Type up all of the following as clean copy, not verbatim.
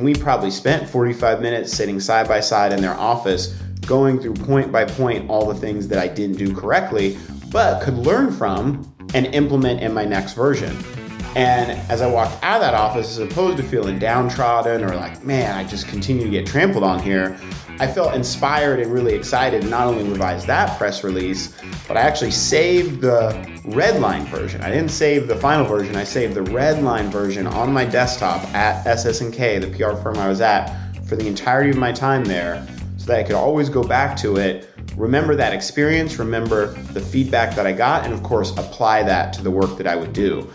We probably spent 45 minutes sitting side by side in their office, going through point by point all the things that I didn't do correctly, but could learn from and implement in my next version. And as I walked out of that office, as opposed to feeling downtrodden or like, man, I just continue to get trampled on here, I felt inspired and really excited to not only revise that press release, but I actually saved the red line version. I didn't save the final version. I saved the red line version on my desktop at SS&K, the PR firm I was at, for the entirety of my time there, so that I could always go back to it, remember that experience, remember the feedback that I got, and of course, apply that to the work that I would do.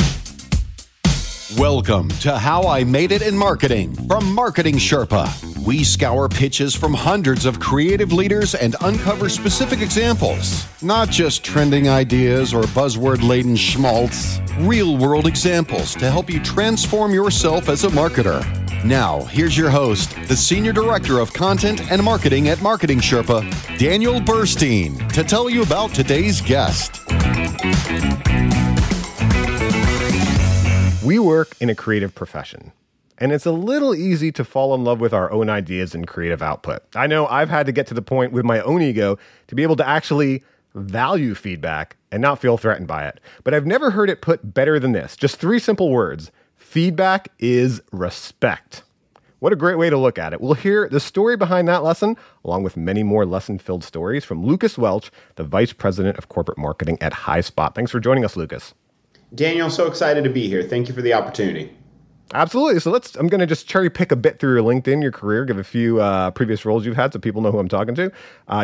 Welcome to How I Made It in Marketing from Marketing Sherpa. We scour pitches from hundreds of creative leaders and uncover specific examples. Not just trending ideas or buzzword-laden schmaltz. Real-world examples to help you transform yourself as a marketer. Now, here's your host, the Senior Director of Content and Marketing at Marketing Sherpa, Daniel Burstein, to tell you about today's guest. We work in a creative profession, and it's a little easy to fall in love with our own ideas and creative output. I know I've had to get to the point with my own ego to be able to actually value feedback and not feel threatened by it. But I've never heard it put better than this. Just 3 simple words. Feedback is respect. What a great way to look at it. We'll hear the story behind that lesson, along with many more lesson-filled stories from Lucas Welch, the Vice President of Corporate Marketing at Highspot. Thanks for joining us, Lucas. Daniel, so excited to be here. Thank you for the opportunity. Absolutely. So I'm going to just cherry pick a bit through your LinkedIn, your career, give a few previous roles you've had so people know who I'm talking to.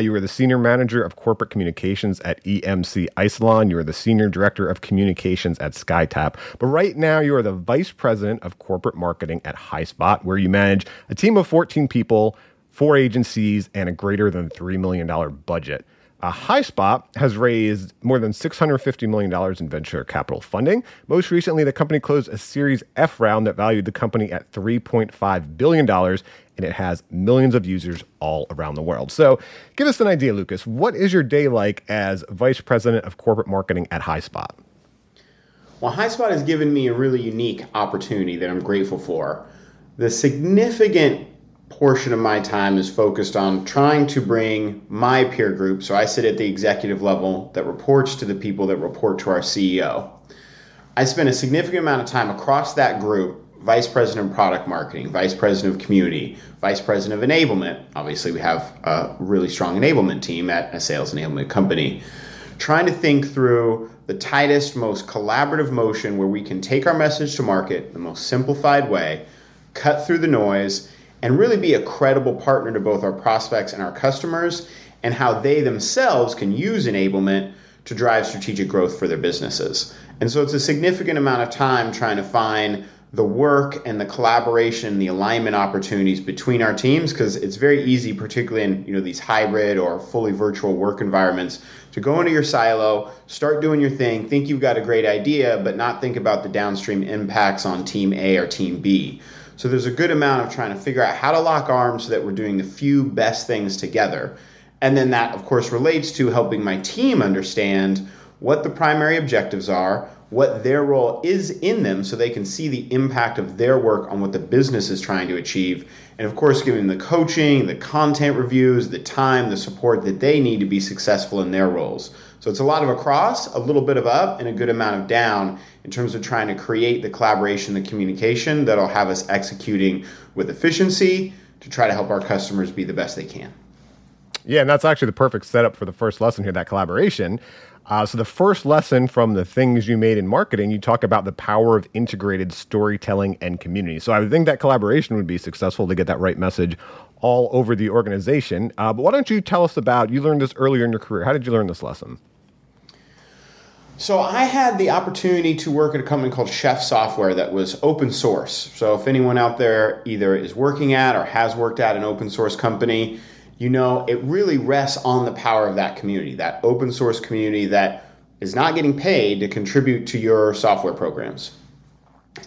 You were the Senior Manager of Corporate Communications at EMC Isilon. You were the Senior Director of Communications at SkyTap. But right now, you are the Vice President of Corporate Marketing at Highspot, where you manage a team of 14 people, 4 agencies, and a greater than $3 million budget. Highspot has raised more than $650 million in venture capital funding. Most recently, the company closed a Series F round that valued the company at $3.5 billion, and it has millions of users all around the world. So give us an idea, Lucas. What is your day like as Vice President of Corporate Marketing at Highspot? Well, Highspot has given me a really unique opportunity that I'm grateful for. The significant portion of my time is focused on trying to bring my peer group, so I sit at the executive level that reports to the people that report to our CEO. I spend a significant amount of time across that group, Vice President of Product Marketing, Vice President of Community, Vice President of Enablement. Obviously, we have a really strong enablement team at a sales enablement company, trying to think through the tightest, most collaborative motion where we can take our message to market the most simplified way, cut through the noise, and really be a credible partner to both our prospects and our customers, and how they themselves can use enablement to drive strategic growth for their businesses. And so it's a significant amount of time trying to find the work and the collaboration, the alignment opportunities between our teams, because it's very easy, particularly in these hybrid or fully virtual work environments, to go into your silo, start doing your thing, think you've got a great idea, but not think about the downstream impacts on team A or team B. So there's a good amount of trying to figure out how to lock arms so that we're doing the few best things together. And then that, of course, relates to helping my team understand what the primary objectives are, what their role is in them so they can see the impact of their work on what the business is trying to achieve. And of course, giving them the coaching, the content reviews, the time, the support that they need to be successful in their roles. So it's a lot of across, a little bit of up, and a good amount of down in terms of trying to create the collaboration, the communication that'll have us executing with efficiency to try to help our customers be the best they can. Yeah, and that's actually the perfect setup for the first lesson here, that collaboration. So the first lesson from the things you made in marketing, you talk about the power of integrated storytelling and community. So I would think that collaboration would be successful to get that right message all over the organization. But why don't you tell us you learned this earlier in your career. How did you learn this lesson? So I had the opportunity to work at a company called Chef Software that was open source. So if anyone out there either is working at or has worked at an open source company, it really rests on the power of that community, that open source community that is not getting paid to contribute to your software programs.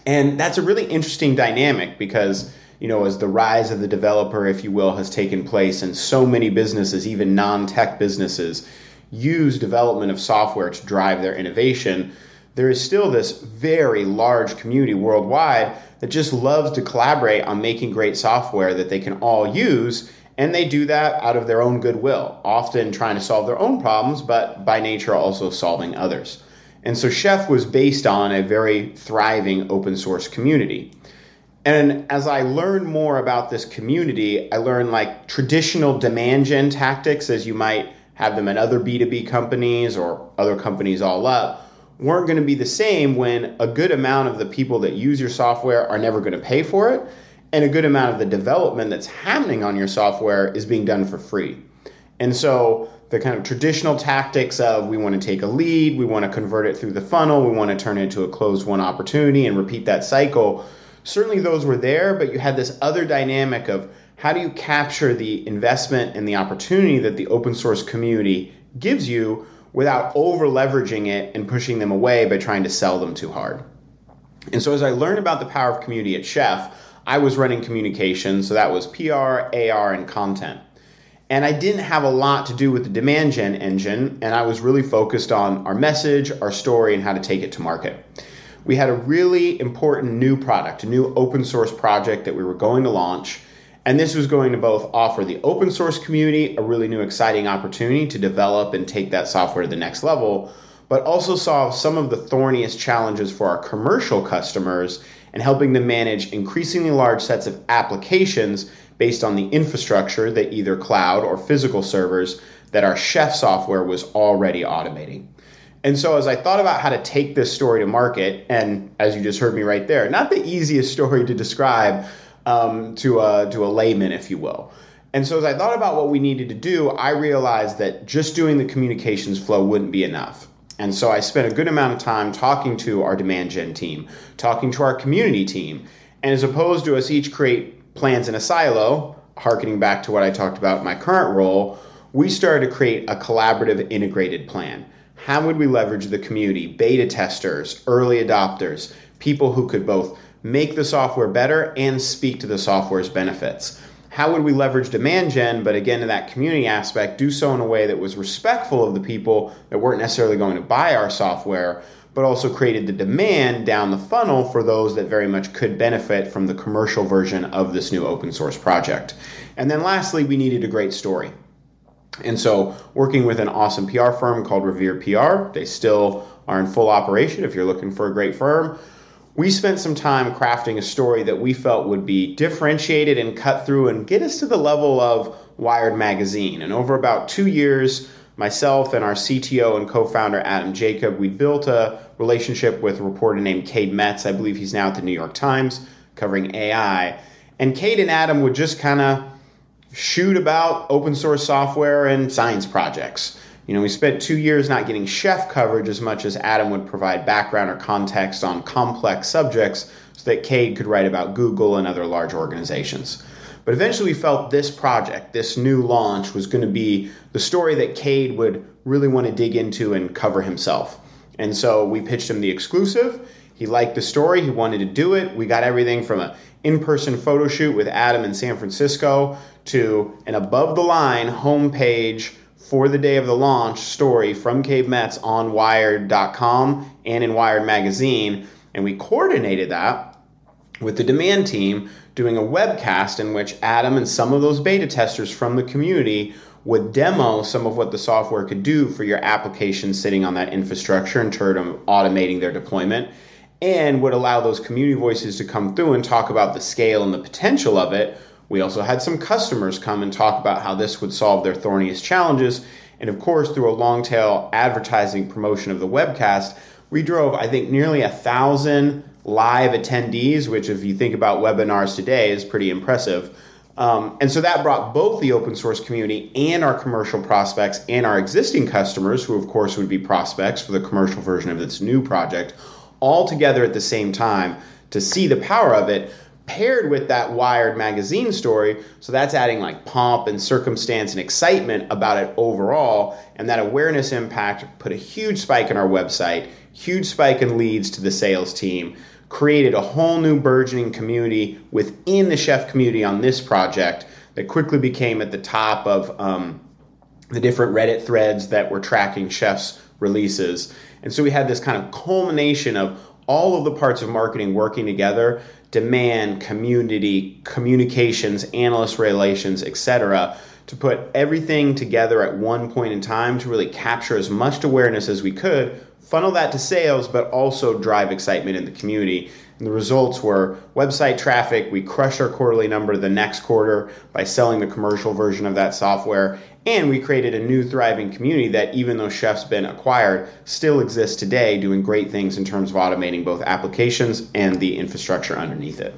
And that's a really interesting dynamic because, as the rise of the developer, if you will, has taken place and so many businesses, even non-tech businesses, use development of software to drive their innovation, there is still this very large community worldwide that just loves to collaborate on making great software that they can all use. And they do that out of their own goodwill, often trying to solve their own problems, but by nature also solving others. And so Chef was based on a very thriving open source community. And as I learned more about this community, I learned like traditional demand gen tactics, as you might have them at other B2B companies or other companies all up, weren't going to be the same when a good amount of the people that use your software are never going to pay for it, and a good amount of the development that's happening on your software is being done for free. And so the kind of traditional tactics of we want to take a lead, we want to convert it through the funnel, we want to turn it into a closed won opportunity and repeat that cycle, certainly those were there, but you had this other dynamic of how do you capture the investment and the opportunity that the open source community gives you without over leveraging it and pushing them away by trying to sell them too hard. And so as I learned about the power of community at Chef, I was running communications, so that was PR, AR, and content. And I didn't have a lot to do with the demand gen engine, and I was really focused on our message, our story, and how to take it to market. We had a really important new product, a new open source project that we were going to launch, and this was going to both offer the open source community a really new exciting opportunity to develop and take that software to the next level, but also solve some of the thorniest challenges for our commercial customers and helping them manage increasingly large sets of applications based on the infrastructure that either cloud or physical servers that our Chef software was already automating. And so as I thought about how to take this story to market, and as you just heard me right there, not the easiest story to describe to a layman, if you will. And so as I thought about what we needed to do, I realized that just doing the communications flow wouldn't be enough. And so I spent a good amount of time talking to our demand gen team, talking to our community team. And as opposed to us each create plans in a silo, hearkening back to what I talked about in my current role, we started to create a collaborative integrated plan. How would we leverage the community, beta testers, early adopters, people who could both make the software better and speak to the software's benefits? How would we leverage demand gen, but again, in that community aspect, do so in a way that was respectful of the people that weren't necessarily going to buy our software, but also created the demand down the funnel for those that very much could benefit from the commercial version of this new open source project. And then lastly, we needed a great story. And so working with an awesome PR firm called Revere PR, they still are in full operation if you're looking for a great firm, we spent some time crafting a story that we felt would be differentiated and cut through and get us to the level of Wired magazine. And over about 2 years, myself and our CTO and co-founder Adam Jacob, we built a relationship with a reporter named Cade Metz. I believe he's now at the New York Times covering AI. And Cade and Adam would just kind of shoot about open source software and science projects. You know, we spent 2 years not getting Chef coverage as much as Adam would provide background or context on complex subjects so that Cade could write about Google and other large organizations. But eventually we felt this project, this new launch, was going to be the story that Cade would really want to dig into and cover himself. And so we pitched him the exclusive. He liked the story. He wanted to do it. We got everything from an in-person photo shoot with Adam in San Francisco to an above-the-line homepage for the day of the launch story from Cade Metz on Wired.com and in Wired Magazine. And we coordinated that with the demand team doing a webcast in which Adam and some of those beta testers from the community would demo some of what the software could do for your application sitting on that infrastructure in terms of automating their deployment, and would allow those community voices to come through and talk about the scale and the potential of it. We also had some customers come and talk about how this would solve their thorniest challenges. And of course, through a long tail advertising promotion of the webcast, we drove, I think, nearly 1,000 live attendees, which if you think about webinars today is pretty impressive. And so that brought both the open source community and our commercial prospects and our existing customers, who of course would be prospects for the commercial version of this new project, all together at the same time to see the power of it, paired with that Wired magazine story. So that's adding like pomp and circumstance and excitement about it overall. And that awareness impact put a huge spike in our website, huge spike in leads to the sales team, created a whole new burgeoning community within the Chef community on this project that quickly became at the top of the different Reddit threads that were tracking Chef's releases. And so we had this kind of culmination of all of the parts of marketing working together: demand, community, communications, analyst relations, etc., to put everything together at one point in time to really capture as much awareness as we could, funnel that to sales, but also drive excitement in the community. And the results were website traffic. We crushed our quarterly number the next quarter by selling the commercial version of that software. And we created a new thriving community that, even though Chef's been acquired, still exists today, doing great things in terms of automating both applications and the infrastructure underneath it.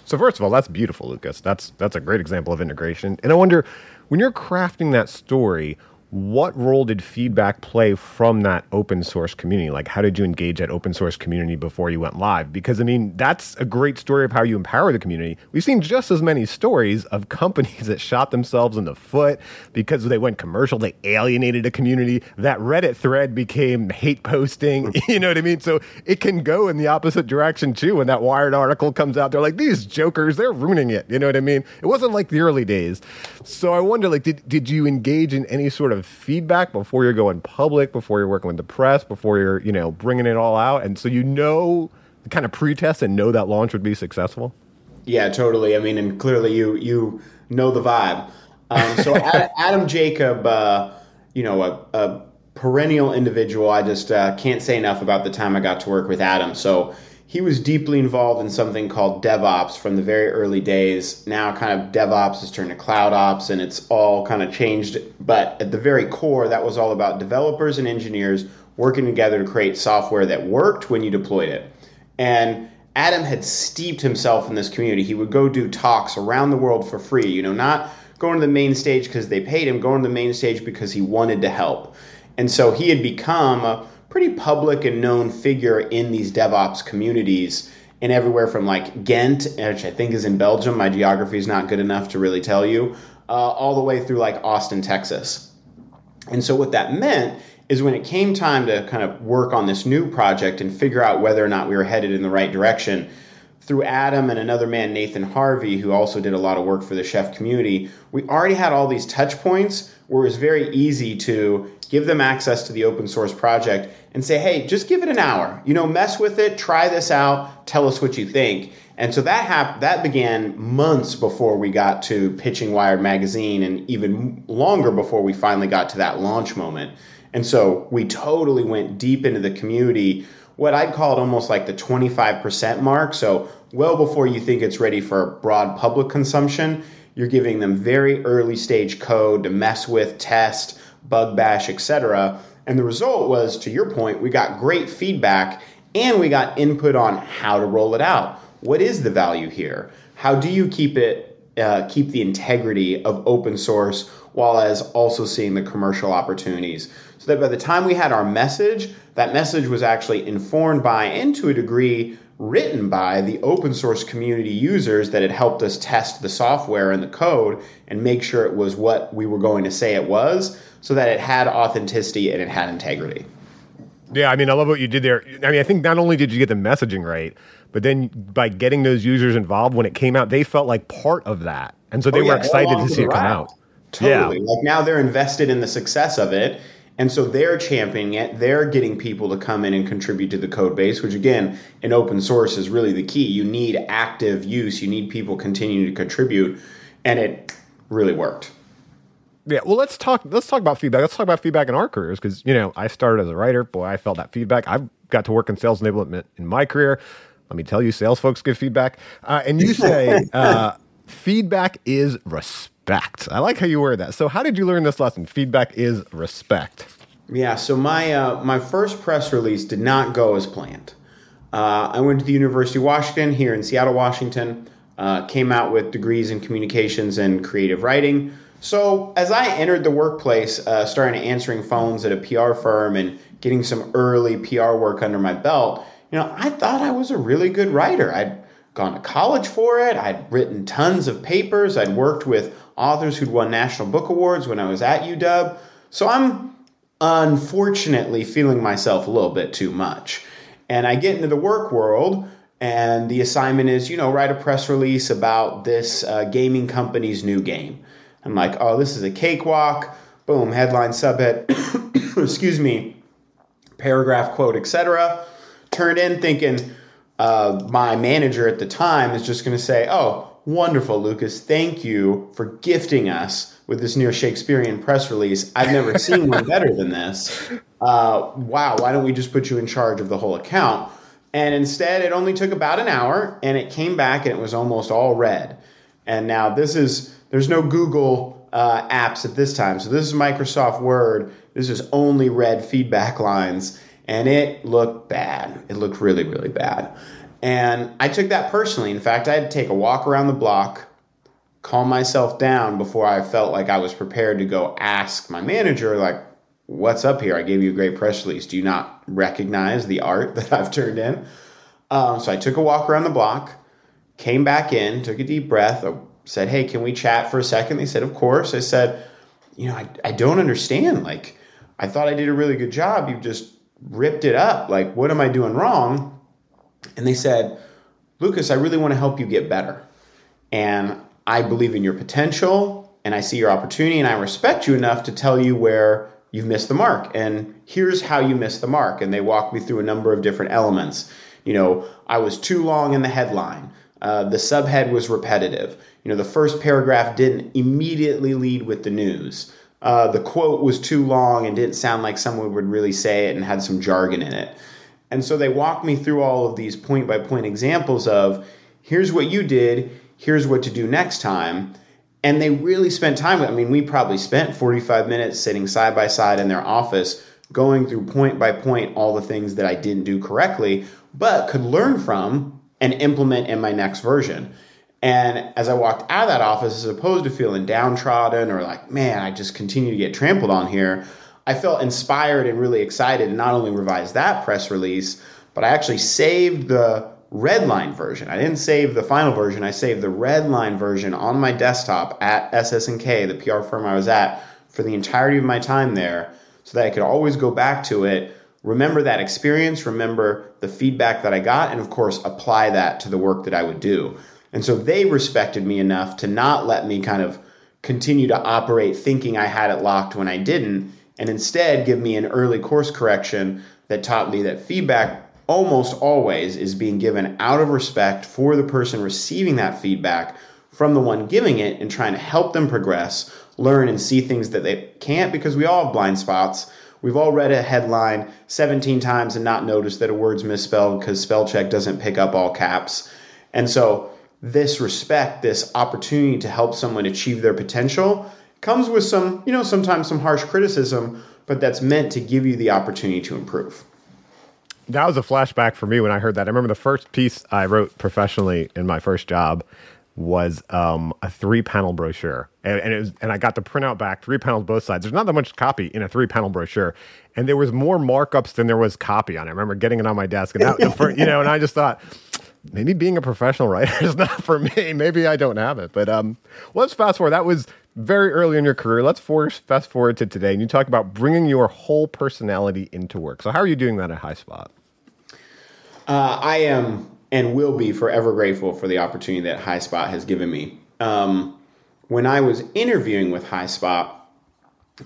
So first of all, that's beautiful, Lucas. That's a great example of integration. And I wonder, when you're crafting that story, what role did feedback play from that open source community? Like, how did you engage that open source community before you went live? Because, I mean, that's a great story of how you empower the community. We've seen just as many stories of companies that shot themselves in the foot because they went commercial, they alienated a community. That Reddit thread became hate posting, you know what I mean? So it can go in the opposite direction, too. When that Wired article comes out, they're like, these jokers, they're ruining it, you know what I mean? It wasn't like the early days. So I wonder, like, did you engage in any sort of feedback before you're going public, before you're working with the press, before you're, bringing it all out? And so kind of pre-test and know that launch would be successful? Yeah, totally. I mean, and clearly you know the vibe. So Adam Jacob, a perennial individual. I just can't say enough about the time I got to work with Adam. So he was deeply involved in something called DevOps from the very early days. Now kind of DevOps has turned to Cloud Ops, and it's all kind of changed. But at the very core, that was all about developers and engineers working together to create software that worked when you deployed it. And Adam had steeped himself in this community. He would go do talks around the world for free, not going to the main stage because they paid him, going to the main stage because he wanted to help. And so he had become a pretty public and known figure in these DevOps communities, in everywhere from like Ghent, which I think is in Belgium. My geography is not good enough to really tell you, all the way through like Austin, Texas. And so what that meant is when it came time to kind of work on this new project and figure out whether or not we were headed in the right direction, through Adam and another man, Nathan Harvey, who also did a lot of work for the chef community, we already had all these touch points where it was very easy to give them access to the open source project and say, hey, just give it an hour, mess with it, try this out, tell us what you think. And so that began months before we got to pitching Wired Magazine, and even longer before we finally got to that launch moment. And so we totally went deep into the community, what I'd call it almost like the 25% mark. So well before you think it's ready for broad public consumption, you're giving them very early stage code to mess with, test, bug bash, etc. And the result was, to your point, we got great feedback and we got input on how to roll it out. What is the value here? How do you keep the integrity of open source while as also seeing the commercial opportunities? So that by the time we had our message, that message was actually informed by, and to a degree, written by the open source community users that had helped us test the software and the code and make sure it was what we were going to say it was, so that it had authenticity and it had integrity. Yeah, I mean, I love what you did there. I mean, I think not only did you get the messaging right, but then by getting those users involved, when it came out, they felt like part of that. And so they were excited to see it come out. Totally. Yeah. Like now they're invested in the success of it. And so they're championing it. They're getting people to come in and contribute to the code base, which again, in open source is really the key. You need active use. You need people continuing to contribute. And it really worked. Yeah, well, let's talk about feedback. Let's talk about feedback in our careers, because, I started as a writer. Boy, I felt that feedback. I've got to work in sales enablement in my career. Let me tell you, sales folks give feedback. And you say feedback is respect. I like how you word that. So how did you learn this lesson? Feedback is respect. Yeah, so my first press release did not go as planned. I went to the University of Washington here in Seattle, Washington, came out with degrees in communications and creative writing. So as I entered the workplace, starting answering phones at a PR firm and getting some early PR work under my belt, I thought I was a really good writer. I'd gone to college for it. I'd written tons of papers. I'd worked with authors who'd won national book awards when I was at UW. So I'm unfortunately feeling myself a little bit too much. And I get into the work world, and the assignment is, write a press release about this gaming company's new game. I'm like, oh, this is a cakewalk. Boom, headline, subhead. excuse me, paragraph, quote, etc. Turned in thinking my manager at the time is just going to say, oh, wonderful, Lucas. Thank you for gifting us with this near Shakespearean press release. I've never seen one better than this. Wow, why don't we just put you in charge of the whole account? And instead, it only took about an hour, and it came back, and it was almost all red. And now there's no Google apps at this time. So this is Microsoft Word. This is only red feedback lines. And it looked bad. It looked really, really bad. And I took that personally. In fact, I had to take a walk around the block, calm myself down before I felt like I was prepared to go ask my manager, like, what's up here? I gave you a great press release. Do you not recognize the art that I've turned in? So I took a walk around the block, came back in, took a deep breath, said, hey, can we chat for a second? They said, of course. I said, I don't understand. Like, I thought I did a really good job. You just ripped it up. Like, what am I doing wrong? And they said, Lucas, I really want to help you get better. And I believe in your potential, and I see your opportunity, and I respect you enough to tell you where you've missed the mark. And here's how you missed the mark. And they walked me through a number of different elements. I was too long in the headline. The subhead was repetitive. The first paragraph didn't immediately lead with the news. The quote was too long and didn't sound like someone would really say it and had some jargon in it. And so they walked me through all of these point-by-point examples of, here's what you did, here's what to do next time. And they really spent time with, we probably spent 45 minutes sitting side by side in their office, going through point by point all the things that I didn't do correctly, but could learn from and implement in my next version. And as I walked out of that office, as opposed to feeling downtrodden or like, man, I just continue to get trampled on here, I felt inspired and really excited to not only revise that press release, but I actually saved the red line version. I didn't save the final version. I saved the red line version on my desktop at SS&K, the PR firm I was at, for the entirety of my time there, so that I could always go back to it, remember that experience, remember the feedback that I got, and of course, apply that to the work that I would do. And so they respected me enough to not let me kind of continue to operate thinking I had it locked when I didn't, and instead give me an early course correction that taught me that feedback almost always is being given out of respect for the person receiving that feedback from the one giving it, and trying to help them progress, learn, and see things that they can't, because we all have blind spots. We've all read a headline 17 times and not noticed that a word's misspelled because spell check doesn't pick up all caps. And so this respect, this opportunity to help someone achieve their potential comes with some, sometimes some harsh criticism, but that's meant to give you the opportunity to improve. That was a flashback for me when I heard that. I remember the first piece I wrote professionally in my first job was a 3-panel brochure. And I got the printout back, 3 panels both sides. There's not that much copy in a 3-panel brochure. And there was more markups than there was copy on it. I remember getting it on my desk, and and I just thought, maybe being a professional writer is not for me. Maybe I don't have it. But let's fast forward. That was very early in your career. Let's fast forward to today. And you talk about bringing your whole personality into work. So how are you doing that at Highspot? I am and will be forever grateful for the opportunity that Highspot has given me. When I was interviewing with Highspot,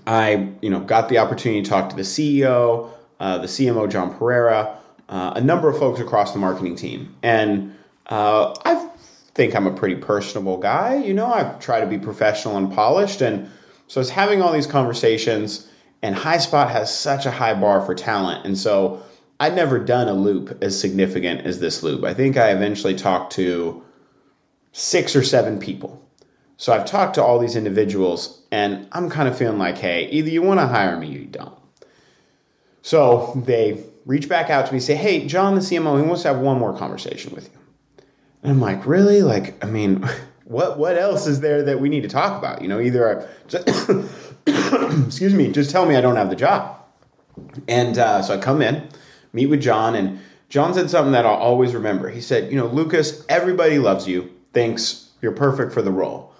I got the opportunity to talk to the CEO, the CMO, John Pereira, a number of folks across the marketing team. And I think I'm a pretty personable guy. I try to be professional and polished. And so I was having all these conversations, and Highspot has such a high bar for talent. And so I'd never done a loop as significant as this loop. I think I eventually talked to 6 or 7 people. So I've talked to all these individuals, and I'm kind of feeling like, hey, either you want to hire me or you don't. So they reach back out to me and say, hey, John, the CMO, he wants to have one more conversation with you. And I'm like, really? What else is there that we need to talk about? Either excuse me, just tell me I don't have the job. And so I come in, meet with John, and John said something that I'll always remember. He said, Lucas, everybody loves you, thinks you're perfect for the role.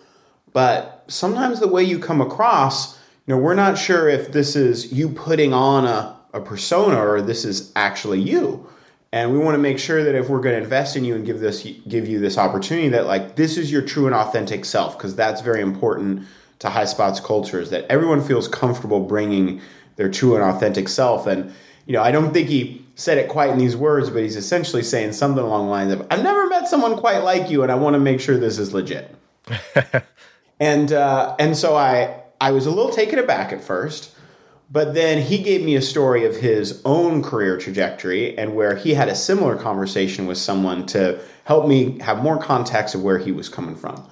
But sometimes the way you come across, we're not sure if this is you putting on a persona or this is actually you. And we want to make sure that if we're going to invest in you and give you this opportunity, that this is your true and authentic self, because that's very important to Highspot's culture, is that everyone feels comfortable bringing their true and authentic self. And, I don't think he said it quite in these words, but he's essentially saying something along the lines of, I've never met someone quite like you, and I want to make sure this is legit. And so I was a little taken aback at first, but then he gave me a story of his own career trajectory and where he had a similar conversation with someone to help me have more context of where he was coming from.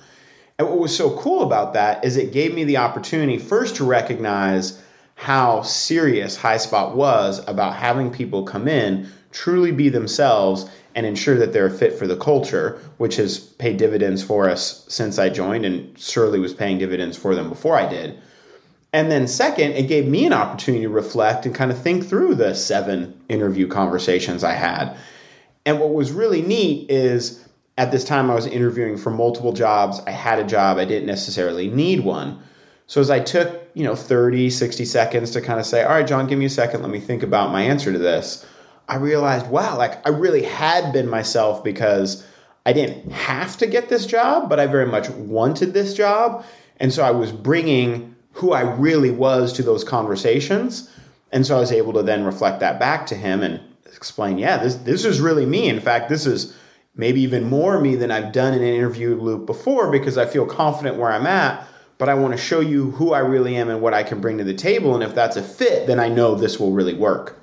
And what was so cool about that is it gave me the opportunity first to recognize how serious Highspot was about having people come in, truly be themselves, and ensure that they're a fit for the culture, which has paid dividends for us since I joined and surely was paying dividends for them before I did. And then second, it gave me an opportunity to reflect and kind of think through the 7 interview conversations I had. And what was really neat is at this time I was interviewing for multiple jobs. I had a job. I didn't necessarily need one. So as I took, 30, 60 seconds to kind of say, all right, John, give me a second. Let me think about my answer to this. I realized, wow, I really had been myself because I didn't have to get this job, but I very much wanted this job. And so I was bringing who I really was to those conversations. And so I was able to then reflect that back to him and explain, this is really me. In fact, this is maybe even more me than I've done in an interview loop before because I feel confident where I'm at, but I want to show you who I really am and what I can bring to the table. And if that's a fit, then I know this will really work.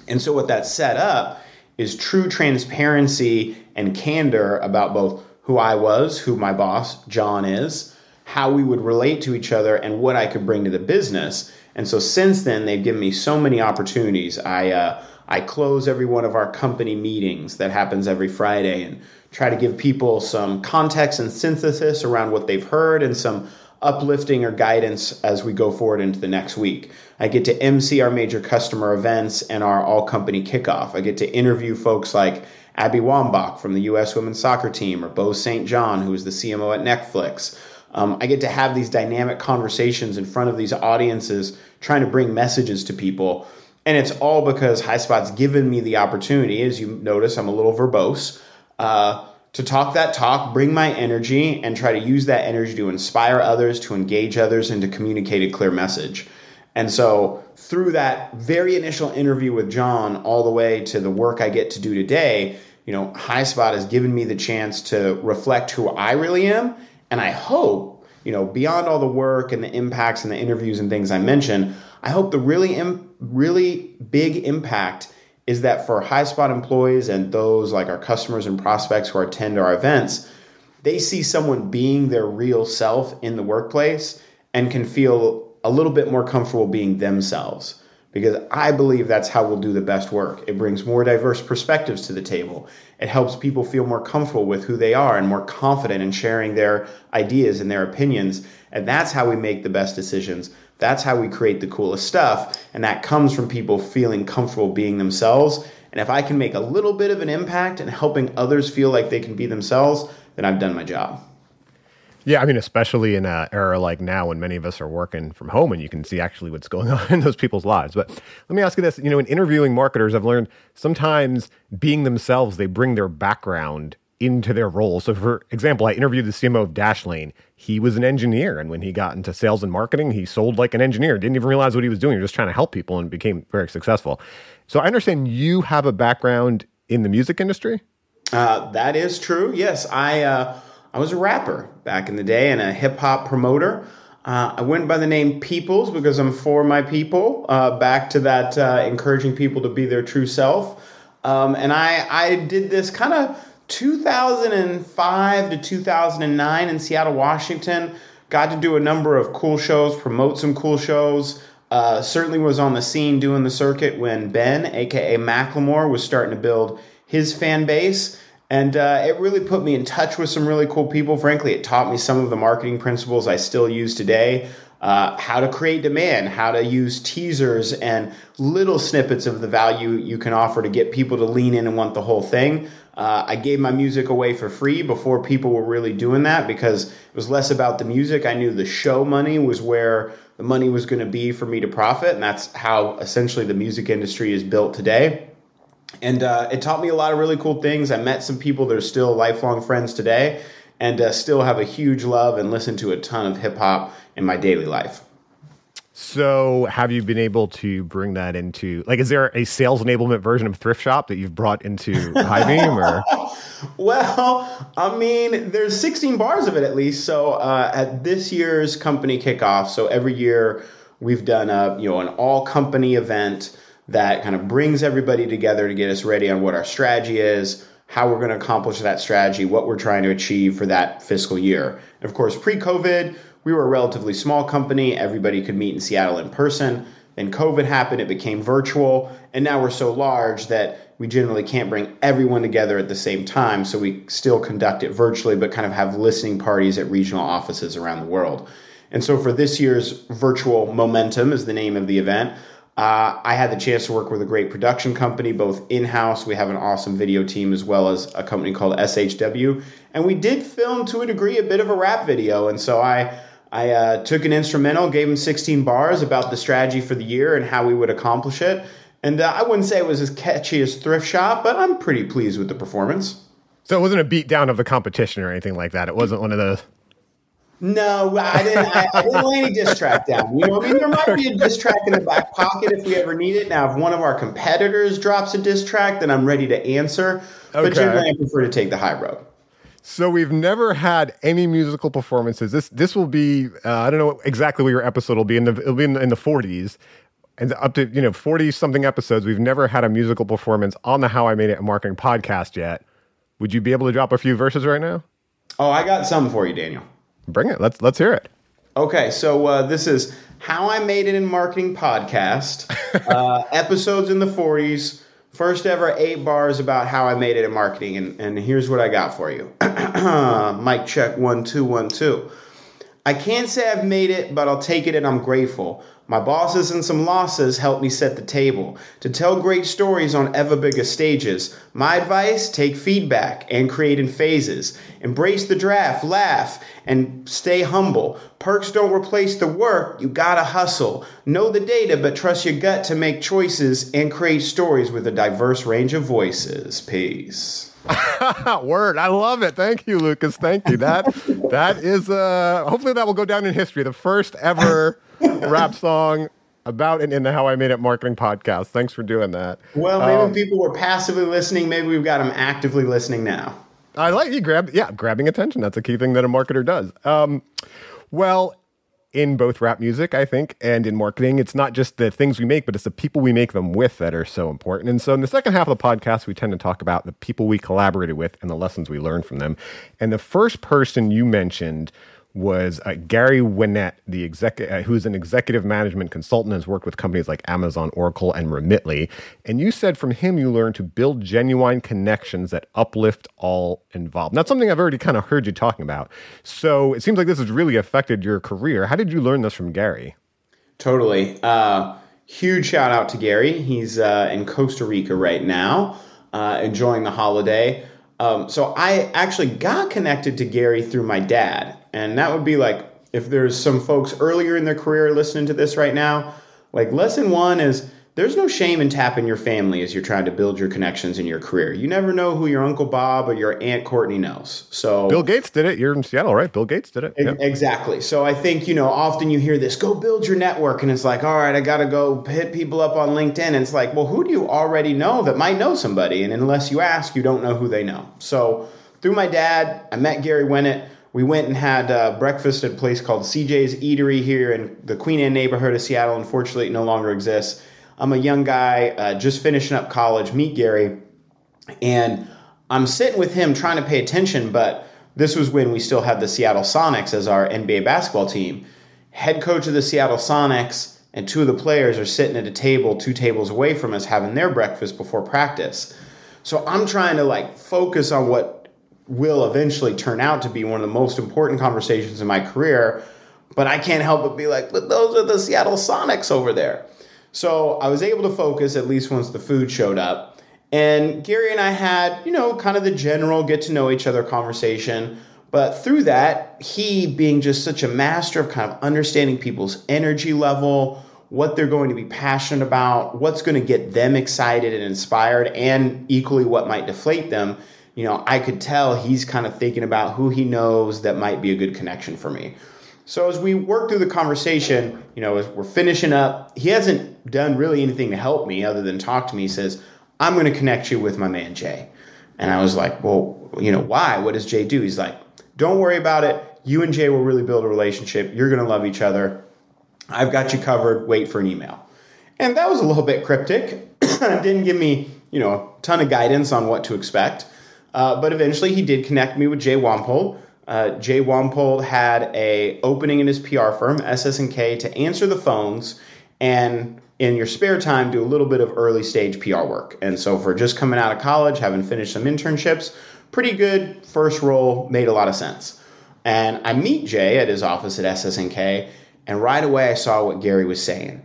And so what that set up is true transparency and candor about both who I was, who my boss, John, is, how we would relate to each other, and what I could bring to the business. And so since then, they've given me so many opportunities. I close every one of our company meetings that happens every Friday and try to give people some context and synthesis around what they've heard and some uplifting or guidance as we go forward into the next week. I get to MC our major customer events and our all-company kickoff. I get to interview folks like Abby Wambach from the U.S. women's soccer team or Bo St. John, who is the CMO at Netflix. I get to have these dynamic conversations in front of these audiences trying to bring messages to people. And it's all because Highspot's given me the opportunity, as you notice, I'm a little verbose, to talk that talk, bring my energy, and try to use that energy to inspire others, to engage others, and to communicate a clear message. And so through that very initial interview with John all the way to the work I get to do today, Highspot has given me the chance to reflect who I really am. And I hope, beyond all the work and the impacts and the interviews and things I mentioned, I hope the really big impact is that for Highspot employees and those like our customers and prospects who attend our events, they see someone being their real self in the workplace and can feel a little bit more comfortable being themselves. Because I believe that's how we'll do the best work. It brings more diverse perspectives to the table. It helps people feel more comfortable with who they are and more confident in sharing their ideas and their opinions. And that's how we make the best decisions. That's how we create the coolest stuff. And that comes from people feeling comfortable being themselves. And if I can make a little bit of an impact in helping others feel like they can be themselves, then I've done my job. Yeah, I mean, especially in an era like now when many of us are working from home and you can see actually what's going on in those people's lives. But let me ask you this, in interviewing marketers, I've learned sometimes being themselves, they bring their background into their role. So for example, I interviewed the CMO of Dashlane. He was an engineer. And when he got into sales and marketing, he sold like an engineer, didn't even realize what he was doing. He was just trying to help people and became very successful. So I understand you have a background in the music industry? That is true. Yes, I was a rapper back in the day and a hip hop promoter. I went by the name Peoples because I'm for my people, back to that encouraging people to be their true self. And I did this kind of 2005 to 2009 in Seattle, Washington. Got to do a number of cool shows, promote some cool shows. Certainly was on the scene doing the circuit when Ben, a.k.a. Macklemore, was starting to build his fan base. And it really put me in touch with some really cool people. Frankly, it taught me some of the marketing principles I still use today. How to create demand, how to use teasers and little snippets of the value you can offer to get people to lean in and want the whole thing. I gave my music away for free before people were really doing that because it was less about the music. I knew the show money was where the money was going to be for me to profit. And that's how essentially the music industry is built today. And it taught me a lot of really cool things. I met some people that are still lifelong friends today and still have a huge love and listen to a ton of hip hop in my daily life. So have you been able to bring that into, like, is there a sales enablement version of Thrift Shop that you've brought into Highbeam or? Well, I mean, there's 16 bars of it at least. So at this year's company kickoff, so every year we've done an all company event that kind of brings everybody together to get us ready on what our strategy is, how we're going to accomplish that strategy, what we're trying to achieve for that fiscal year. And of course, pre-COVID, we were a relatively small company. Everybody could meet in Seattle in person. Then COVID happened, it became virtual. And now we're so large that we generally can't bring everyone together at the same time. So we still conduct it virtually, but kind of have listening parties at regional offices around the world. And so for this year's virtual Momentum is the name of the event. I had the chance to work with a great production company, both in-house. We have an awesome video team as well as a company called SHW. And we did film, to a degree, a bit of a rap video. And so I took an instrumental, gave them 16 bars about the strategy for the year and how we would accomplish it. And I wouldn't say it was as catchy as Thrift Shop, but I'm pretty pleased with the performance. So it wasn't a beat down of the competition or anything like that. It wasn't one of those. No, I didn't lay any diss track down. There might be a diss track in the back pocket if we ever need it. Now, if one of our competitors drops a diss track, then I'm ready to answer. Okay. But generally, I prefer to take the high road. So we've never had any musical performances. This will be I don't know exactly what your episode will be. It'll be in the 40s, and up to 40 something episodes. We've never had a musical performance on the How I Made It in Marketing podcast yet. Would you be able to drop a few verses right now? Oh, I got some for you, Daniel. Bring it. Let's hear it. Okay, so this is How I Made It in Marketing podcast, episodes in the 40s, first ever 8 bars about how I made it in marketing, and here's what I got for you. Mic check, 1 2 1 2. I can't say I've made it, but I'll take it and I'm grateful. My bosses and some losses helped me set the table to tell great stories on ever bigger stages. My advice, take feedback and create in phases. Embrace the draft, laugh, and stay humble. Perks don't replace the work, you gotta hustle. Know the data, but trust your gut to make choices and create stories with a diverse range of voices. Peace. Word. I love it. Thank you, Lucas. Thank you. That is hopefully that will go down in history. The first ever rap song about and in the How I Made It Marketing podcast. Thanks for doing that. Well, maybe people were passively listening. Maybe we've got them actively listening now. I like you grabbing attention. That's a key thing that a marketer does. Well, in both rap music, I think, and in marketing, it's not just the things we make, but it's the people we make them with that are so important. And so in the second half of the podcast, we tend to talk about the people we collaborated with and the lessons we learned from them. And the first person you mentioned was Gary Winnett, who's an executive management consultant, has worked with companies like Amazon, Oracle, and Remitly. And you said from him you learned to build genuine connections that uplift all involved. That's something I've already kind of heard you talking about. So it seems like this has really affected your career. How did you learn this from Gary? Totally. Huge shout out to Gary. He's in Costa Rica right now, enjoying the holiday. So I actually got connected to Gary through my dad. And that would be like, if there's some folks earlier in their career listening to this right now, like lesson 1 is there's no shame in tapping your family as you're trying to build your connections in your career. You never know who your Uncle Bob or your Aunt Courtney knows. So Bill Gates did it. You're in Seattle, right? Bill Gates did it. Yep. Exactly. So I think, often you hear this, go build your network. And it's like, all right, I got to go hit people up on LinkedIn. And it's like, well, who do you already know that might know somebody? And unless you ask, you don't know who they know. So through my dad, I met Gary Winnett. We went and had breakfast at a place called CJ's Eatery here in the Queen Anne neighborhood of Seattle. Unfortunately, it no longer exists. I'm a young guy, just finishing up college, meet Gary, and I'm sitting with him trying to pay attention, but this was when we still had the Seattle Sonics as our NBA basketball team. Head coach of the Seattle Sonics and 2 of the players are sitting at a table 2 tables away from us having their breakfast before practice. So I'm trying to focus on what will eventually turn out to be one of the most important conversations in my career, but I can't help but be like, but those are the Seattle Sonics over there. So I was able to focus at least once the food showed up. And Gary and I had, kind of the general get to know each other conversation. But through that, he being just such a master of kind of understanding people's energy level, what they're going to be passionate about, what's going to get them excited and inspired, and equally what might deflate them. I could tell he's kind of thinking about who he knows that might be a good connection for me. So as we work through the conversation, as we're finishing up, he hasn't done really anything to help me other than talk to me. He says, I'm going to connect you with my man, Jay. And I was like, well, why? What does Jay do? He's like, don't worry about it. You and Jay will really build a relationship. You're going to love each other. I've got you covered. Wait for an email. And that was a little bit cryptic. Didn't give me, a ton of guidance on what to expect. But eventually he did connect me with Jay Wampold. Jay Wampold had a opening in his PR firm, SS&K, to answer the phones and in your spare time do a little bit of early stage PR work. And so for just coming out of college, having finished some internships, pretty good first role, made a lot of sense. And I meet Jay at his office at SS&K, and right away I saw what Gary was saying.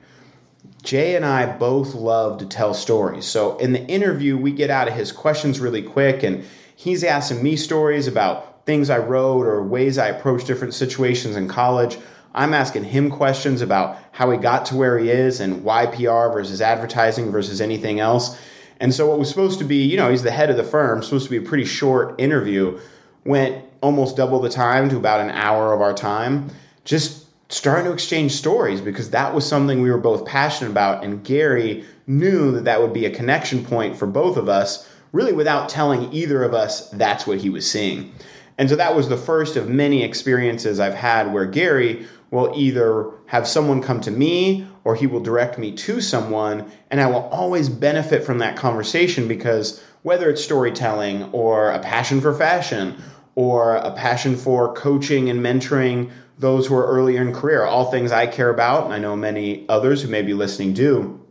Jay and I both love to tell stories. So in the interview, we get out of his questions really quick, and he's asking me stories about things I wrote or ways I approach different situations in college. I'm asking him questions about how he got to where he is and why PR versus advertising versus anything else. And so what was supposed to be, he's the head of the firm, supposed to be a pretty short interview, went almost double the time to about an hour of our time, just starting to exchange stories because that was something we were both passionate about. And Gary knew that that would be a connection point for both of us, really without telling either of us that's what he was seeing. And so that was the first of many experiences I've had where Gary will either have someone come to me or he will direct me to someone, and I will always benefit from that conversation because whether it's storytelling or a passion for fashion or a passion for coaching and mentoring those who are earlier in career, all things I care about, and I know many others who may be listening do,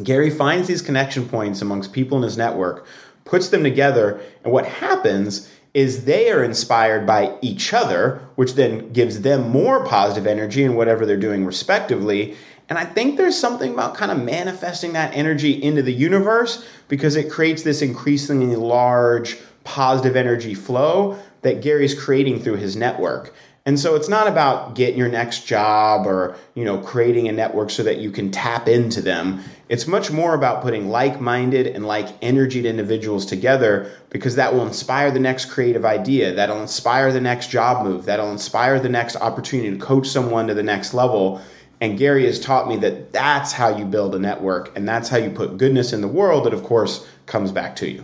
Gary finds these connection points amongst people in his network, puts them together, and what happens is they are inspired by each other, which then gives them more positive energy in whatever they're doing respectively. And I think there's something about kind of manifesting that energy into the universe because it creates this increasingly large positive energy flow that Gary's creating through his network. And so it's not about getting your next job or, creating a network so that you can tap into them. It's much more about putting like-minded and like-energied individuals together because that will inspire the next creative idea. That'll inspire the next job move. That'll inspire the next opportunity to coach someone to the next level. And Gary has taught me that that's how you build a network and that's how you put goodness in the world that, of course, comes back to you.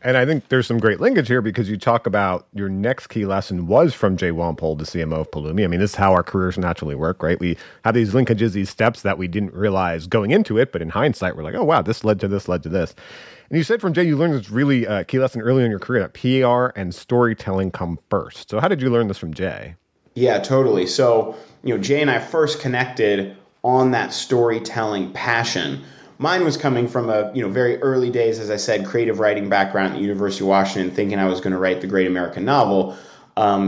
And I think there's some great linkage here because you talk about your next key lesson was from Jay Wampold, the CMO of Pulumi. I mean, this is how our careers naturally work, right? We have these linkages, these steps that we didn't realize going into it, but in hindsight, we're like, oh, wow, this led to this, led to this. And you said from Jay, you learned this really key lesson early in your career that PR and storytelling come first. So how did you learn this from Jay? Yeah, totally. So, Jay and I first connected on that storytelling passion. Mine was coming from a very early days, as I said, creative writing background at the University of Washington, thinking I was going to write the great American novel.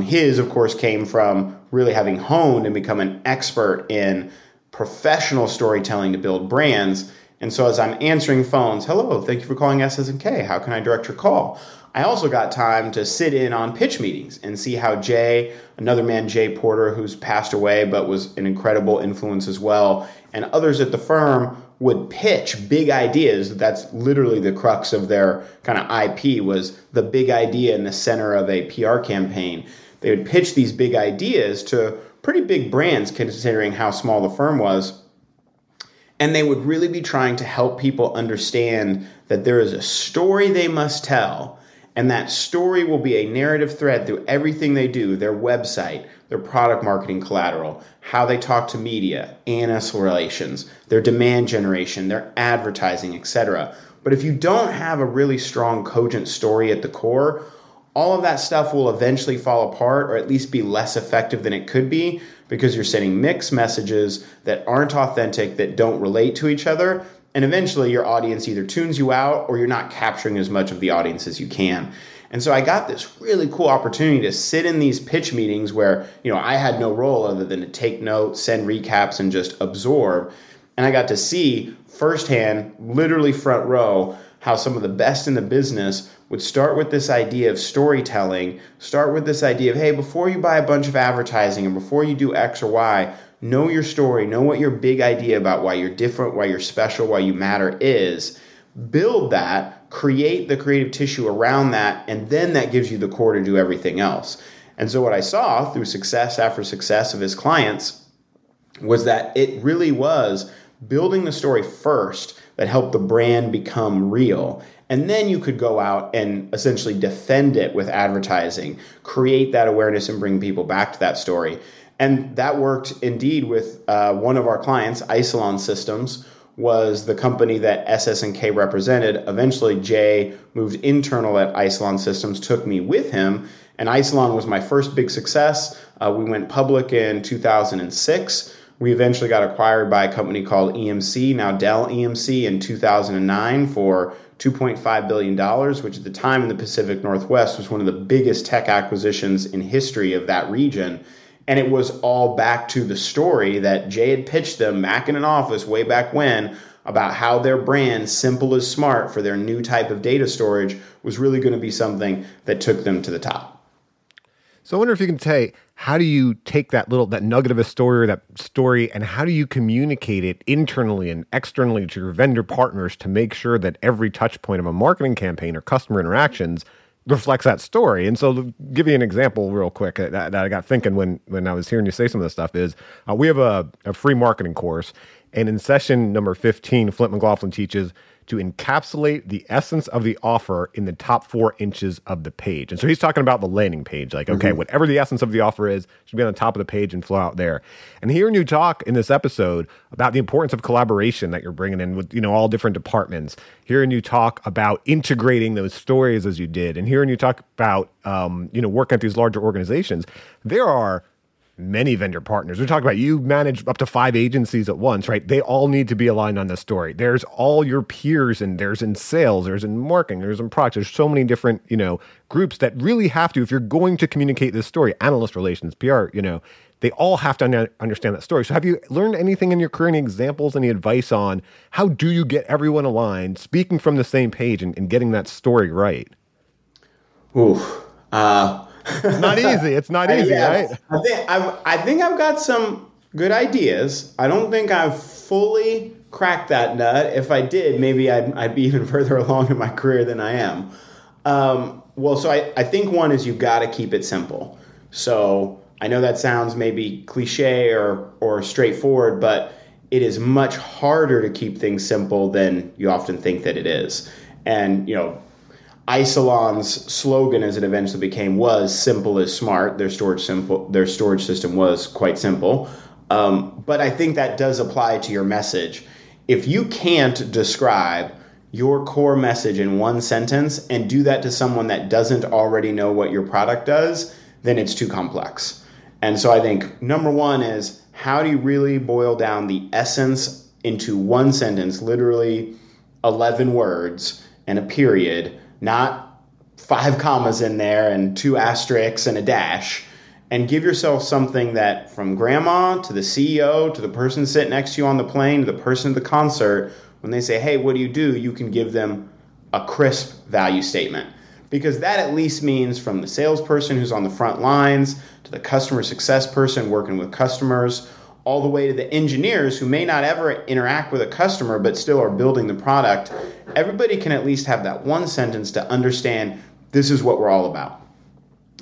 His, of course, came from really having honed and become an expert in professional storytelling to build brands. And so as I'm answering phones, hello, thank you for calling SS&K. How can I direct your call? I also got time to sit in on pitch meetings and see how Jay, another man, Jay Porter, who's passed away but was an incredible influence as well, and others at the firm would pitch big ideas. That's literally the crux of their kind of IP was the big idea in the center of a PR campaign. They would pitch these big ideas to pretty big brands considering how small the firm was. And they would really be trying to help people understand that there is a story they must tell. And that story will be a narrative thread through everything they do, their website, their product marketing collateral, how they talk to media, ANS relations, their demand generation, their advertising, etc. But if you don't have a really strong, cogent story at the core, all of that stuff will eventually fall apart or at least be less effective than it could be because you're sending mixed messages that aren't authentic, that don't relate to each other. And eventually your audience either tunes you out or you're not capturing as much of the audience as you can. And so I got this really cool opportunity to sit in these pitch meetings where, I had no role other than to take notes, send recaps, and just absorb. And I got to see firsthand, literally front row, how some of the best in the business would start with this idea of storytelling, start with this idea of, hey, before you buy a bunch of advertising and before you do X or Y, know your story, know what your big idea about why you're different, why you're special, why you matter is. Build that, create the creative tissue around that, and then that gives you the core to do everything else. And so what I saw through success after success of his clients was that it really was building the story first that helped the brand become real. And then you could go out and essentially defend it with advertising, create that awareness and bring people back to that story. And that worked indeed with one of our clients, Isilon Systems, was the company that SS&K represented. Eventually, Jay moved internal at Isilon Systems, took me with him, and Isilon was my first big success. We went public in 2006. We eventually got acquired by a company called EMC, now Dell EMC, in 2009 for $2.5 billion, which at the time in the Pacific Northwest was one of the biggest tech acquisitions in history of that region. And it was all back to the story that Jay had pitched them back in an office way back when about how their brand, simple as smart, for their new type of data storage was really going to be something that took them to the top. So I wonder if you can say, how do you take that nugget of a story or that story, and how do you communicate it internally and externally to your vendor partners to make sure that every touch point of a marketing campaign or customer interactions reflects that story? And so to give you an example real quick that I got thinking when I was hearing you say some of this stuff is we have a free marketing course, and in session number 15, Flint McLaughlin teaches to encapsulate the essence of the offer in the top 4 inches of the page. And so he's talking about the landing page, like, okay, whatever the essence of the offer is, should be on the top of the page and flow out there. And hearing you talk in this episode about the importance of collaboration that you're bringing in with, all different departments, hearing you talk about integrating those stories as you did, and hearing you talk about, working at these larger organizations, there are many vendor partners. We're talking about you manage up to 5 agencies at once, right? They all need to be aligned on this story. There's all your peers, and there's in sales, there's in marketing, there's in products. There's so many different, groups that really have to, if you're going to communicate this story, analyst relations, PR, they all have to understand that story. So have you learned anything in your career, any examples, any advice on how do you get everyone aligned, speaking from the same page and getting that story right? It's not easy. It's not easy, right? I think I've got some good ideas. I don't think I've fully cracked that nut. If I did, maybe I'd be even further along in my career than I am. So I think one is you've got to keep it simple. So I know that sounds maybe cliche or straightforward, but it is much harder to keep things simple than you often think that it is. And, Isilon's slogan, as it eventually became, was simple as smart. Their storage system was quite simple. But I think that does apply to your message. If you can't describe your core message in one sentence and do that to someone that doesn't already know what your product does, then it's too complex. And so I think number one is, how do you really boil down the essence into one sentence, literally 11 words and a period, not 5 commas in there and 2 asterisks and a dash, and give yourself something that, from grandma to the CEO to the person sitting next to you on the plane to the person at the concert, when they say, hey, what do, you can give them a crisp value statement. Because that at least means, from the salesperson who's on the front lines to the customer success person working with customers, all the way to the engineers who may not ever interact with a customer but still are building the product, everybody can at least have that one sentence to understand this is what we're all about.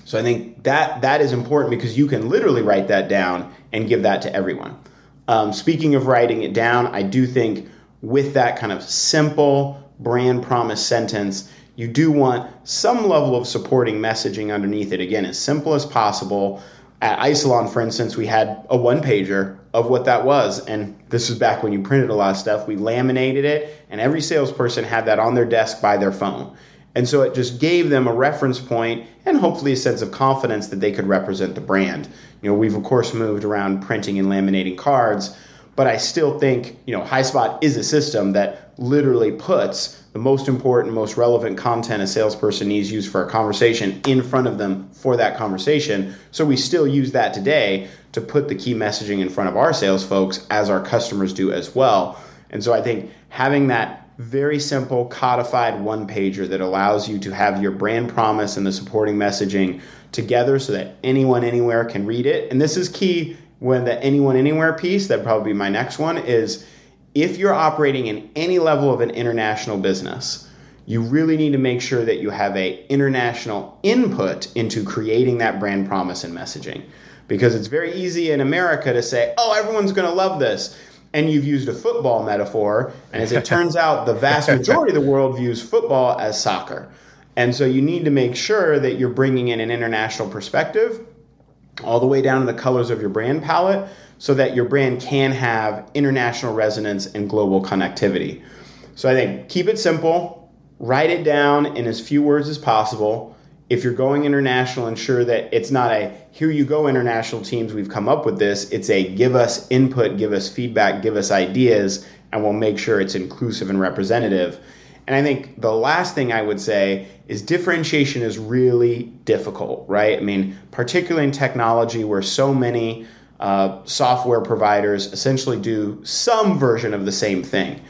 So I think that is important, because you can literally write that down and give that to everyone. Speaking of writing it down, I do think with that kind of simple brand promise sentence, you do want some level of supporting messaging underneath it. Again, as simple as possible. At Isilon, for instance, we had a one-pager of what that was. And this is back when you printed a lot of stuff. We laminated it, and every salesperson had that on their desk by their phone. And so it just gave them a reference point and hopefully a sense of confidence that they could represent the brand. We've, of course, moved around printing and laminating cards, but I still think, Highspot is a system that literally puts the most important, most relevant content a salesperson needs used for a conversation in front of them for that conversation. So we still use that today to put the key messaging in front of our sales folks, as our customers do as well. And so I think having that very simple codified one-pager that allows you to have your brand promise and the supporting messaging together so that anyone anywhere can read it. And this is key, when the anyone anywhere piece, that'd probably be my next one, is if you're operating in any level of an international business, you really need to make sure that you have a international input into creating that brand promise and messaging. Because it's very easy in America to say, oh, everyone's going to love this. And you've used a football metaphor. And as it turns out, the vast majority of the world views football as soccer. And so you need to make sure that you're bringing in an international perspective all the way down to the colors of your brand palette so that your brand can have international resonance and global connectivity. So I think keep it simple, write it down in as few words as possible. If you're going international, ensure that it's not a, here you go international teams, we've come up with this. It's a give us input, give us feedback, give us ideas, and we'll make sure it's inclusive and representative. And I think the last thing I would say is differentiation is really difficult, right? I mean, particularly in technology where so many software providers essentially do some version of the same thing.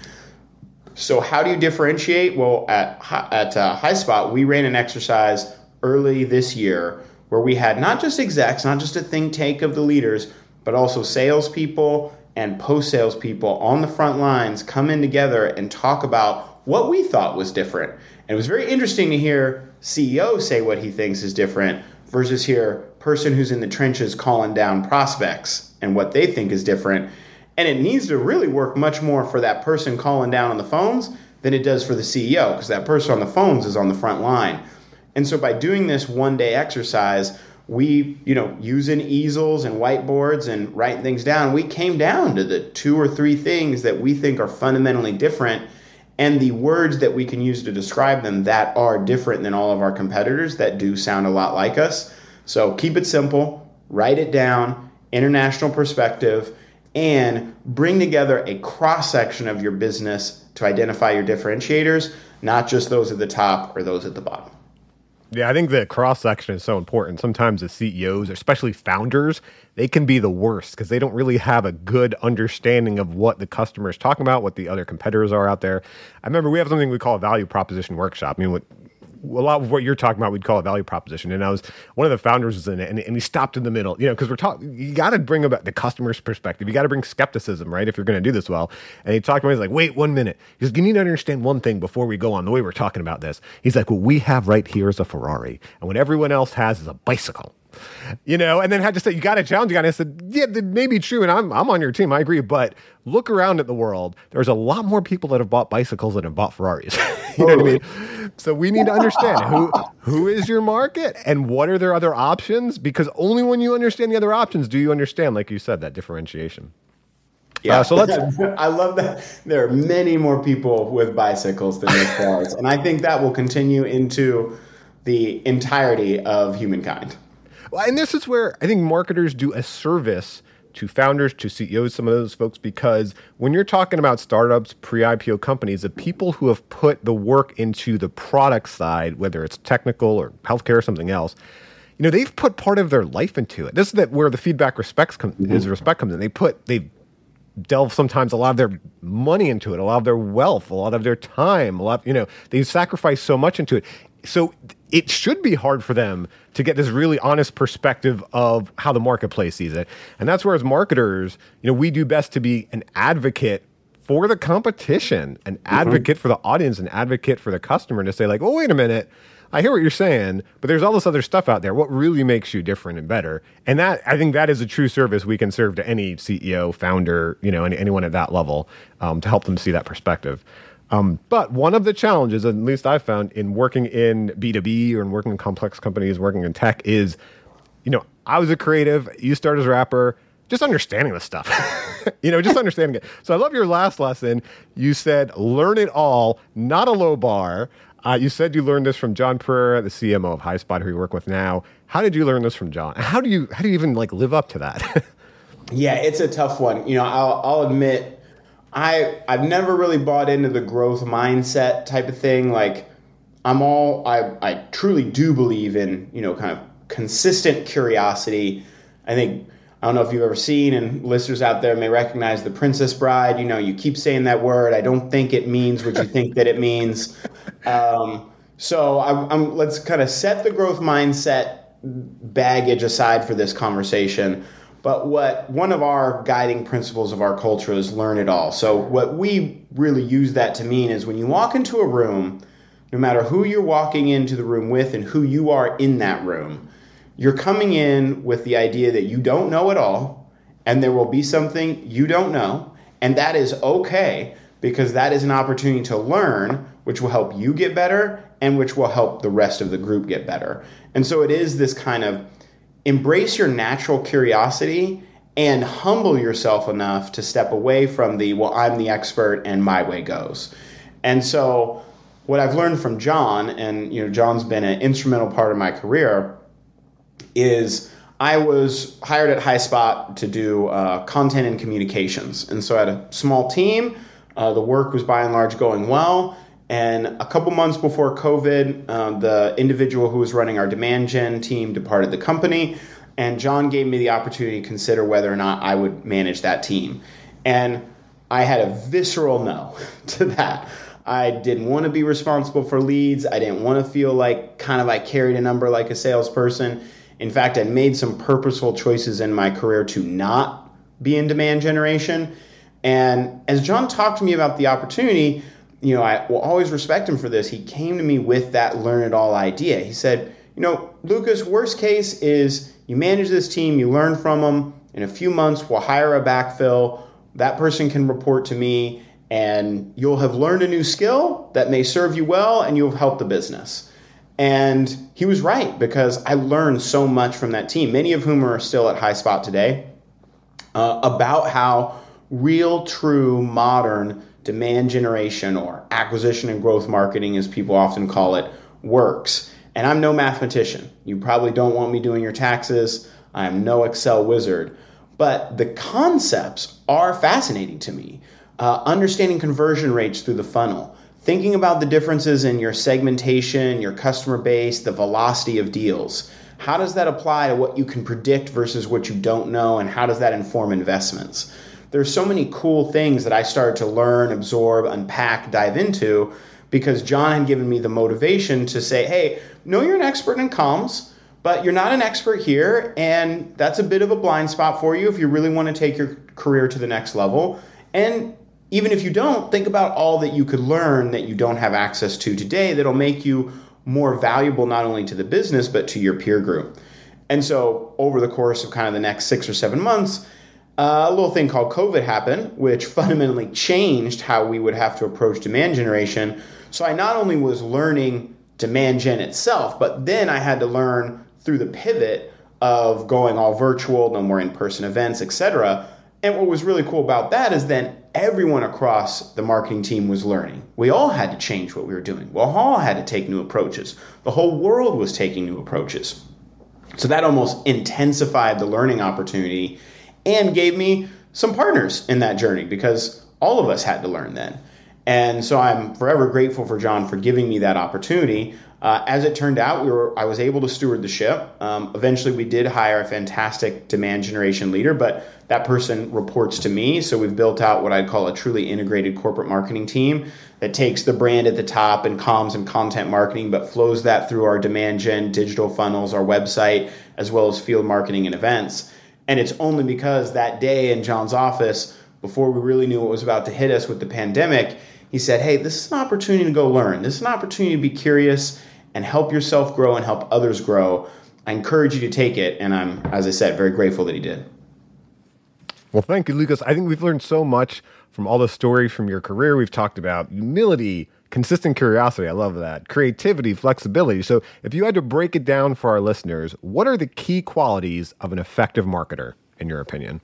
So how do you differentiate? Well, at Highspot, we ran an exercise early this year where we had not just execs, not just a think tank of the leaders, but also salespeople and post-sales people on the front lines come in together and talk about what we thought was different. And it was very interesting to hear CEO say what he thinks is different versus hear person who's in the trenches calling down prospects and what they think is different. And it needs to really work much more for that person calling down on the phones than it does for the CEO, because that person on the phones is on the front line. And so by doing this one-day exercise, we, using easels and whiteboards and writing things down, we came down to the 2 or 3 things that we think are fundamentally different and the words that we can use to describe them that are different than all of our competitors that do sound a lot like us. So keep it simple, write it down, international perspective, and bring together a cross-section of your business to identify your differentiators, not just those at the top or those at the bottom. Yeah, I think the cross-section is so important. Sometimes the CEOs, especially founders, they can be the worst because they don't really have a good understanding of what the customer is talking about, what the other competitors are out there. I remember we have something we call a value proposition workshop. I mean, a lot of what you're talking about, we'd call a value proposition. And one of the founders was in it, and he stopped in the middle, because you got to bring about the customer's perspective. You got to bring skepticism, right? If you're going to do this well. And he talked about, he's like, wait 1 minute. He goes, you need to understand one thing before we go on the way we're talking about this. He's like, what we have right here is a Ferrari. And what everyone else has is a bicycle. And then had to say, you got to challenge the guy. And I said, yeah, that may be true. And I'm on your team. I agree. But look around at the world. There's a lot more people that have bought bicycles than have bought Ferraris. You know what I mean? So we need to understand who is your market and what are their other options? Because only when you understand the other options do you understand, like you said, that differentiation. Yeah, I love that there are many more people with bicycles than with cars. And I think that will continue into the entirety of humankind. Well, and this is where I think marketers do a service to founders, to CEOs, some of those folks, because when you're talking about startups, pre-IPO companies, the people who have put the work into the product side, whether it's technical or healthcare or something else, they've put part of their life into it. This is where the feedback respect comes in. They've delved sometimes a lot of their money into it, a lot of their wealth, a lot of their time, they've sacrificed so much into it. So it should be hard for them to get this really honest perspective of how the marketplace sees it. And that's where as marketers, we do best to be an advocate for the competition, an advocate for the audience, an advocate for the customer to say like, oh, wait a minute, I hear what you're saying, but there's all this other stuff out there. What really makes you different and better? And that, I think that is a true service we can serve to any CEO, founder, anyone at that level to help them see that perspective. But one of the challenges, at least I've found in working in B2B or in working in complex companies, working in tech is, I was a creative, you started as a rapper, just understanding the stuff, just understanding it. So I love your last lesson. You said, learn it all, not a low bar. You said you learned this from John Pereira, the CMO of Highspot, who you work with now. How did you learn this from John? How do you even live up to that? Yeah, it's a tough one. I'll admit, I've never really bought into the growth mindset type of thing. Like I truly do believe in, kind of consistent curiosity. I don't know if you've ever seen, and listeners out there may recognize The Princess Bride. You keep saying that word. I don't think it means what you think that it means. So let's kind of set the growth mindset baggage aside for this conversation. But one of our guiding principles of our culture is learn it all. So what we really use that to mean is when you walk into a room, no matter who you're walking into the room with and who you are in that room, you're coming in with the idea that you don't know it all, and there will be something you don't know, and that is okay, because that is an opportunity to learn, which will help you get better and which will help the rest of the group get better. And so it is this kind of embrace your natural curiosity and humble yourself enough to step away from the, well, I'm the expert and my way goes. And so what I've learned from John, and John's been an instrumental part of my career, is I was hired at Highspot to do content and communications. And so I had a small team. The work was by and large going well. And a couple months before COVID, the individual who was running our demand gen team departed the company. And John gave me the opportunity to consider whether or not I would manage that team. And I had a visceral no to that. I didn't want to be responsible for leads. I didn't want to feel like kind of I carried a number like a salesperson. In fact, I made some purposeful choices in my career to not be in demand generation. And as John talked to me about the opportunity, I will always respect him for this. He came to me with that learn it all idea. He said, Lucas, worst case is you manage this team, you learn from them. In a few months, we'll hire a backfill. That person can report to me, and you'll have learned a new skill that may serve you well, and you'll have helped the business. And he was right, because I learned so much from that team, many of whom are still at Highspot today, about how real, true, modern demand generation, or acquisition and growth marketing, as people often call it, works. And I'm no mathematician. You probably don't want me doing your taxes. I'm no Excel wizard. But the concepts are fascinating to me. Understanding conversion rates through the funnel, thinking about the differences in your segmentation, your customer base, the velocity of deals. How does that apply to what you can predict versus what you don't know, and how does that inform investments? There's so many cool things that I started to learn, absorb, unpack, dive into, because John had given me the motivation to say, hey, you're an expert in comms, but you're not an expert here, and that's a bit of a blind spot for you if you really want to take your career to the next level. And even if you don't, think about all that you could learn that you don't have access to today that'll make you more valuable not only to the business, but to your peer group. And so over the course of kind of the next 6 or 7 months, a little thing called COVID happened, which fundamentally changed how we would have to approach demand generation. So I not only was learning demand gen itself, but then I had to learn through the pivot of going all virtual, no more in-person events, etc. And what was really cool about that is then everyone across the marketing team was learning. We all had to change what we were doing. We all had to take new approaches. The whole world was taking new approaches. So that almost intensified the learning opportunity and gave me some partners in that journey, because all of us had to learn then. And so I'm forever grateful for John for giving me that opportunity. As it turned out, I was able to steward the ship. Eventually, we did hire a fantastic demand generation leader, but that person reports to me. So we've built out what I'd call a truly integrated corporate marketing team that takes the brand at the top and comms and content marketing, but flows that through our demand gen, digital funnels, our website, as well as field marketing and events. And it's only because that day in John's office, before we really knew what was about to hit us with the pandemic, he said, hey, this is an opportunity to go learn. This is an opportunity to be curious and help yourself grow and help others grow. I encourage you to take it. And I'm, as I said, very grateful that he did. Well, thank you, Lucas. I think we've learned so much from all the stories from your career. We've talked about humility, consistent curiosity. I love that. Creativity, flexibility. So if you had to break it down for our listeners, what are the key qualities of an effective marketer, in your opinion?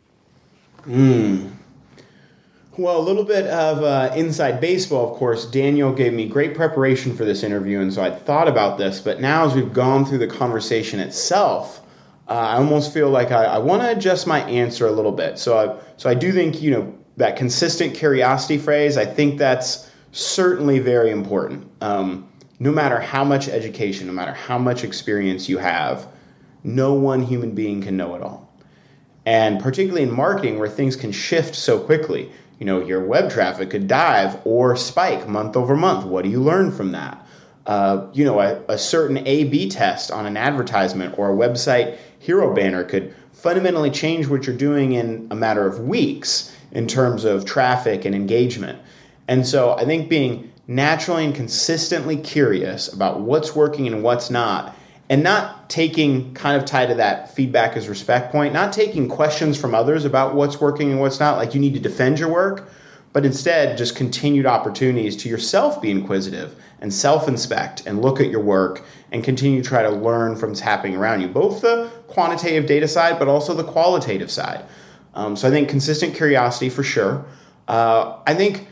Well, a little bit of inside baseball, of course. Daniel gave me great preparation for this interview, and so I thought about this. But now as we've gone through the conversation itself, I almost feel like I want to adjust my answer a little bit. So I do think, that consistent curiosity phrase, I think that's certainly very important. No matter how much education, no matter how much experience you have, no one human being can know it all. And particularly in marketing, where things can shift so quickly, your web traffic could dive or spike month over month. What do you learn from that? A certain A/B test on an advertisement or a website hero banner could fundamentally change what you're doing in a matter of weeks in terms of traffic and engagement. And so I think being naturally and consistently curious about what's working and what's not, and not taking, kind of tied to that feedback is respect point, not taking questions from others about what's working and what's not, like you need to defend your work, but instead just continued opportunities to yourself be inquisitive and self-inspect and look at your work and continue to try to learn from what's happening around you, both the quantitative data side, but also the qualitative side. So I think consistent curiosity for sure. I think,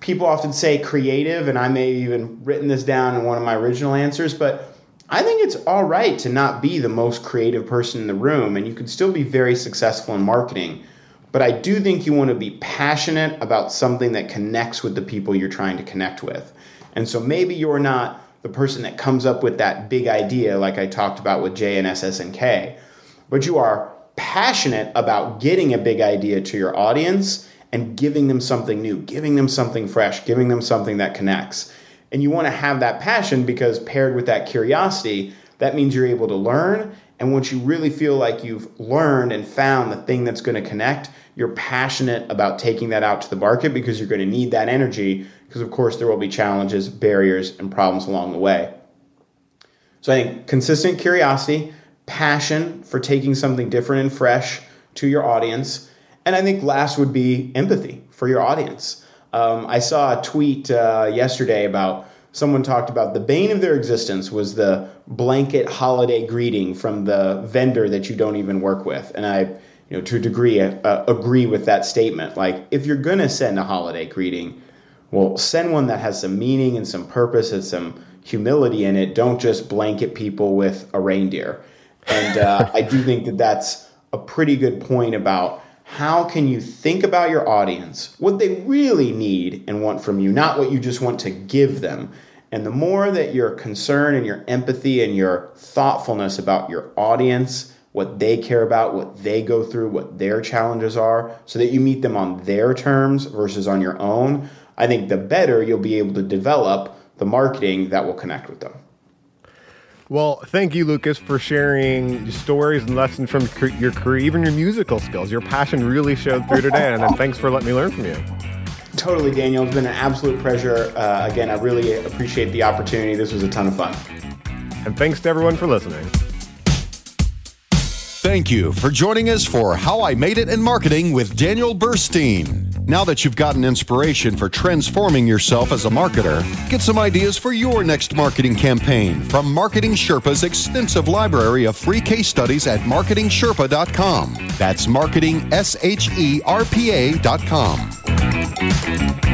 people often say creative, and I may have even written this down in one of my original answers, but I think it's all right to not be the most creative person in the room, and you can still be very successful in marketing. But I do think you want to be passionate about something that connects with the people you're trying to connect with. And so maybe you're not the person that comes up with that big idea like I talked about with J and SSNK, but you are passionate about getting a big idea to your audience and giving them something new, giving them something fresh, giving them something that connects. And you want to have that passion because paired with that curiosity, that means you're able to learn. And once you really feel like you've learned and found the thing that's going to connect, you're passionate about taking that out to the market because you're going to need that energy because, of course, there will be challenges, barriers, and problems along the way. So I think consistent curiosity, passion for taking something different and fresh to your audience. And I think last would be empathy for your audience. I saw a tweet yesterday about someone talked about the bane of their existence was the blanket holiday greeting from the vendor that you don't even work with. And I, to a degree, agree with that statement. Like, if you're going to send a holiday greeting, well, send one that has some meaning and some purpose and some humility in it. Don't just blanket people with a reindeer. And I do think that that's a pretty good point about how can you think about your audience, what they really need and want from you, not what you just want to give them. And the more that your concern and your empathy and your thoughtfulness about your audience, what they care about, what they go through, what their challenges are, so that you meet them on their terms versus on your own, I think the better you'll be able to develop the marketing that will connect with them. Well, thank you, Lucas, for sharing stories and lessons from your career, even your musical skills. Your passion really showed through today, and thanks for letting me learn from you. Totally, Daniel. It's been an absolute pleasure. Again, I really appreciate the opportunity. This was a ton of fun. And thanks to everyone for listening. Thank you for joining us for How I Made It in Marketing with Daniel Burstein. Now that you've gotten inspiration for transforming yourself as a marketer, get some ideas for your next marketing campaign from Marketing Sherpa's extensive library of free case studies at marketingsherpa.com. That's marketingsherpa.com.